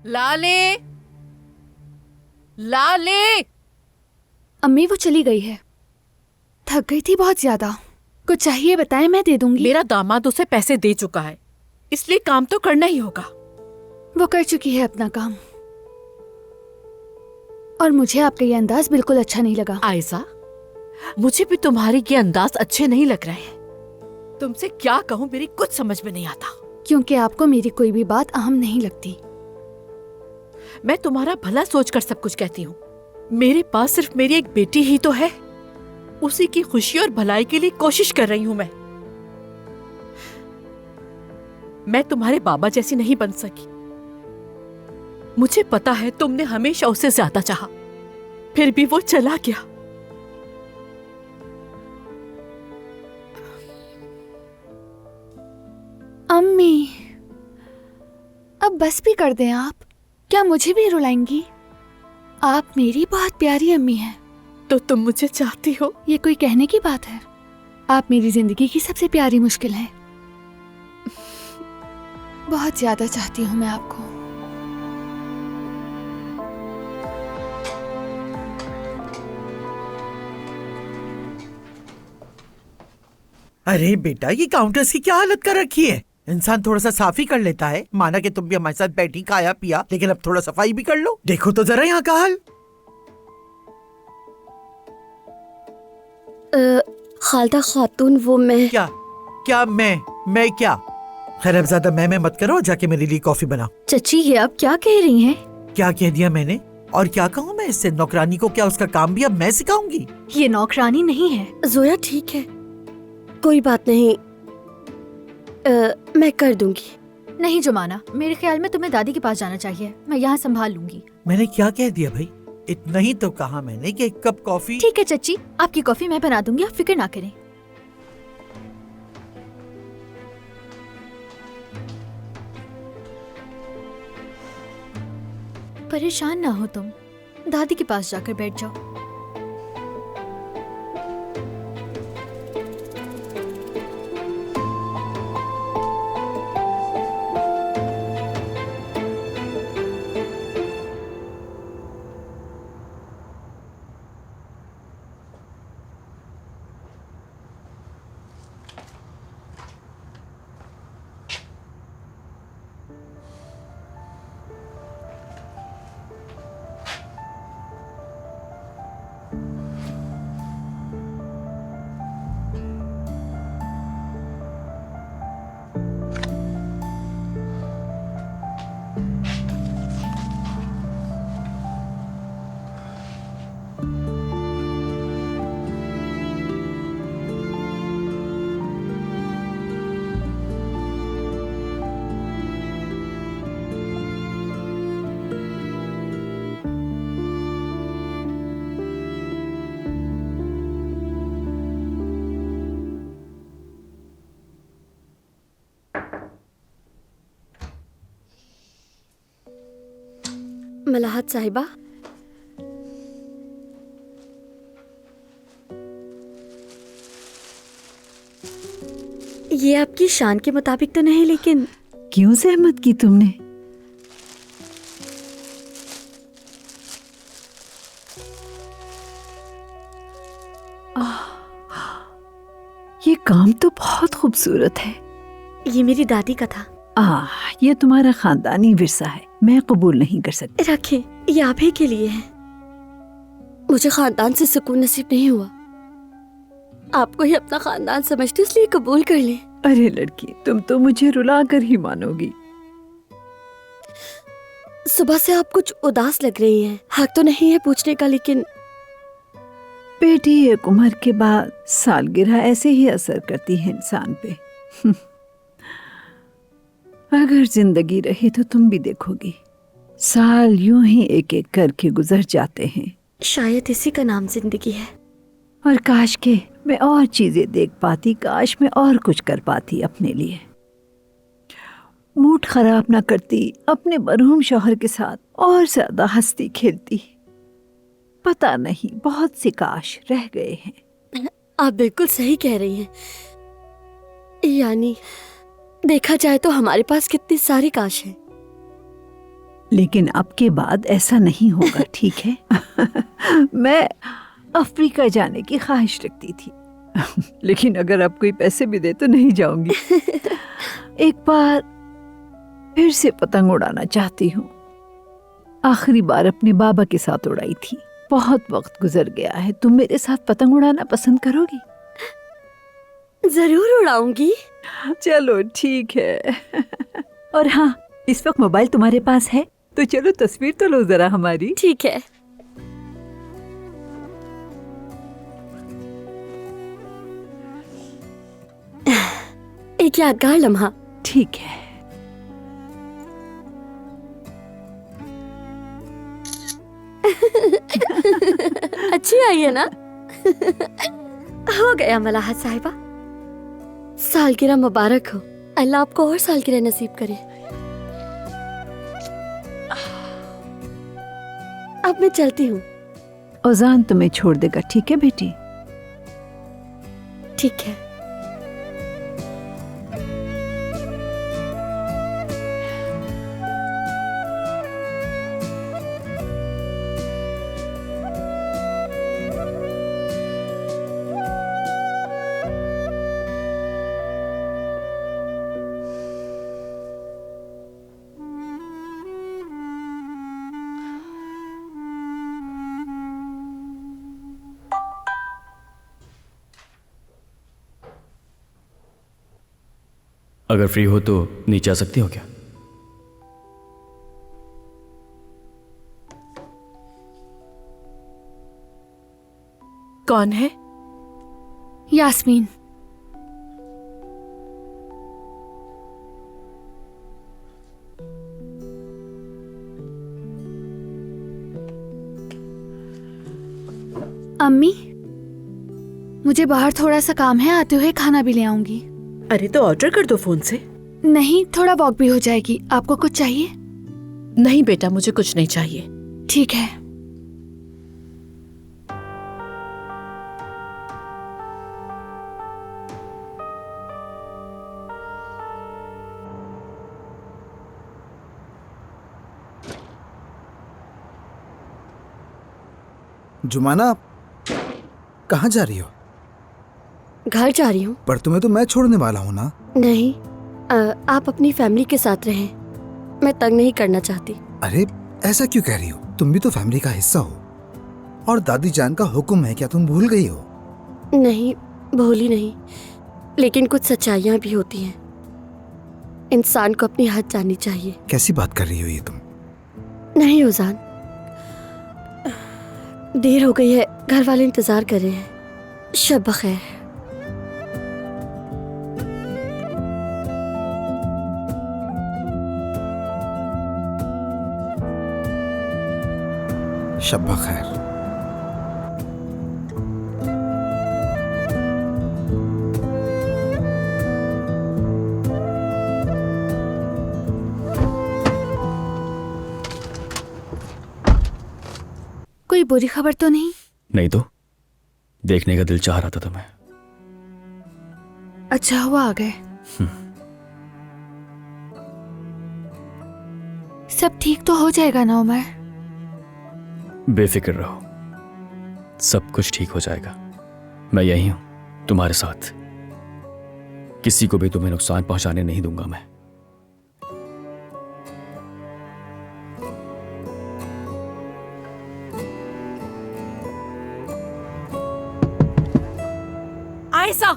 लाले, लाले। अम्मी वो चली गई है। थक गई थी बहुत ज्यादा। कुछ चाहिए बताएं, मैं दे दूंगी। मेरा दामाद उसे पैसे दे चुका है, इसलिए काम तो करना ही होगा। वो कर चुकी है अपना काम। और मुझे आपका ये अंदाज बिल्कुल अच्छा नहीं लगा। आयशा, मुझे भी तुम्हारे ये अंदाज अच्छे नहीं लग रहे हैं। तुमसे क्या कहूँ, मेरी कुछ समझ में नहीं आता। क्योंकि आपको मेरी कोई भी बात अहम नहीं लगती। मैं तुम्हारा भला सोचकर सब कुछ कहती हूँ। मेरे पास सिर्फ मेरी एक बेटी ही तो है, उसी की खुशी और भलाई के लिए कोशिश कर रही हूँ मैं तुम्हारे बाबा जैसी नहीं बन सकी। मुझे पता है तुमने हमेशा उसे ज्यादा चाहा, फिर भी वो चला गया। अम्मी, अब बस भी कर दें आप। क्या मुझे भी रुलाएंगी? आप मेरी बहुत प्यारी अम्मी हैं। तो तुम मुझे चाहती हो? ये कोई कहने की बात है? आप मेरी जिंदगी की सबसे प्यारी मुश्किल हैं। बहुत ज्यादा चाहती हूँ मैं आपको। अरे बेटा, ये काउंटर्स की क्या हालत कर रखी है। इंसान थोड़ा सा साफ ही कर लेता है। माना कि तुम भी हमारे साथ बैठी खाया पिया, लेकिन अब थोड़ा सफाई भी कर लो। देखो तो जरा यहाँ का हाल। खालदा खातून, वो मैं। क्या क्या मैं क्या? खैर, अब ज्यादा मैं मत करो, जाके मेरे लिए कॉफी बनाओ। चची, ये आप क्या कह रही हैं? क्या कह दिया मैंने? और क्या कहूँ मैं इससे? नौकरानी को क्या उसका काम भी अब मैं सिखाऊंगी? ये नौकरानी नहीं है। जोया ठीक है, कोई बात नहीं, मैं कर दूंगी। नहीं जुमाना, मेरे ख्याल में तुम्हें दादी के पास जाना चाहिए। मैं यहाँ संभाल लूंगी। मैंने क्या कह दिया भाई? इतना ही तो कहा मैंने कि एक कप कॉफी। ठीक है चच्ची, आपकी कॉफी मैं बना दूंगी, आप फिक्र ना करें। परेशान ना हो तुम, दादी के पास जाकर बैठ जाओ। मलाहत साहिबा, ये आपकी शान के मुताबिक तो नहीं, लेकिन क्यों सहमत की तुमने? ये काम तो बहुत खूबसूरत है। ये मेरी दादी का था। ये तुम्हारा खानदानी विरसा है, मैं कबूल नहीं कर सकती। रखें, ये आप ही के लिए है। मुझे खानदान से सुकून नसीब नहीं हुआ। आपको ही अपना खानदान समझती, इसलिए कबूल कर ले। अरे लड़की, तुम तो मुझे रुला कर ही मानोगी। सुबह से आप कुछ उदास लग रही हैं। हक तो नहीं है पूछने का, लेकिन बेटी, एक उम्र के बाद सालगिरह ऐसे ही असर करती है इंसान पे। अगर जिंदगी रही तो तुम भी देखोगी, साल यूं ही एक एक करके गुजर जाते हैं। शायद इसी का नाम जिंदगी है। और काश के मैं और चीजें देख पाती, काश मैं और कुछ कर पाती अपने लिए। मूड खराब ना करती, अपने मरहूम शौहर के साथ और ज्यादा हंसती खेलती। पता नहीं, बहुत से काश रह गए हैं। आप बिल्कुल सही कह रही हैं। यानी देखा जाए तो हमारे पास कितनी सारी काश है, लेकिन अब के बाद ऐसा नहीं होगा, ठीक है? मैं अफ्रीका जाने की ख्वाहिश रखती थी, लेकिन अगर आप कोई पैसे भी दे तो नहीं जाऊंगी। एक बार फिर से पतंग उड़ाना चाहती हूँ। आखिरी बार अपने बाबा के साथ उड़ाई थी। बहुत वक्त गुजर गया है। तुम मेरे साथ पतंग उड़ाना पसंद करोगी? जरूर उड़ाऊंगी। चलो ठीक है। और हाँ, इस वक्त मोबाइल तुम्हारे पास है तो चलो तस्वीर तो लो जरा हमारी। ठीक है। एक यादगार लम्हा। ठीक है। अच्छी आई है ना? हो गया मलाहत साहिबा। सालगिरह मुबारक हो। अल्लाह आपको और सालगिरह नसीब करे। अब मैं चलती हूँ। ओजान तुम्हें छोड़ देगा, ठीक है बेटी? ठीक है। अगर फ्री हो तो नीचे आ सकती हो क्या? कौन है? यास्मीन। अम्मी, मुझे बाहर थोड़ा सा काम है, आते हुए खाना भी ले आऊंगी। अरे तो ऑर्डर कर दो फोन से। नहीं, थोड़ा वॉक भी हो जाएगी। आपको कुछ चाहिए? नहीं बेटा, मुझे कुछ नहीं चाहिए। ठीक है। जुमाना, कहाँ जा रही हो? घर जा रही हूँ। पर तुम्हें तो मैं छोड़ने वाला हूँ ना। नहीं, आप अपनी फैमिली के साथ रहें। मैं तंग नहीं करना चाहती। अरे ऐसा क्यों कह रही हो? तुम भी तो फैमिली का हिस्सा हो। और दादी जान का हुक्म है, क्या तुम भूल गई हो? नहीं, भूली नहीं, लेकिन कुछ सच्चाइयाँ भी होती हैं। इंसान को अपनी हद जाननी चाहिए। कैसी बात कर रही हो ये तुम? नहीं ओजान, देर हो गई है, घर वाले इंतजार कर रहे हैं। शब बखैर। शब बखैर। कोई बुरी खबर तो नहीं? नहीं तो देखने का दिल चाह रहा था तुम्हें। अच्छा हुआ आ गए। सब ठीक तो हो जाएगा ना उमर? बेफिक्र रहो, सब कुछ ठीक हो जाएगा। मैं यही हूं तुम्हारे साथ। किसी को भी तुम्हें नुकसान पहुंचाने नहीं दूंगा मैं। आयशा,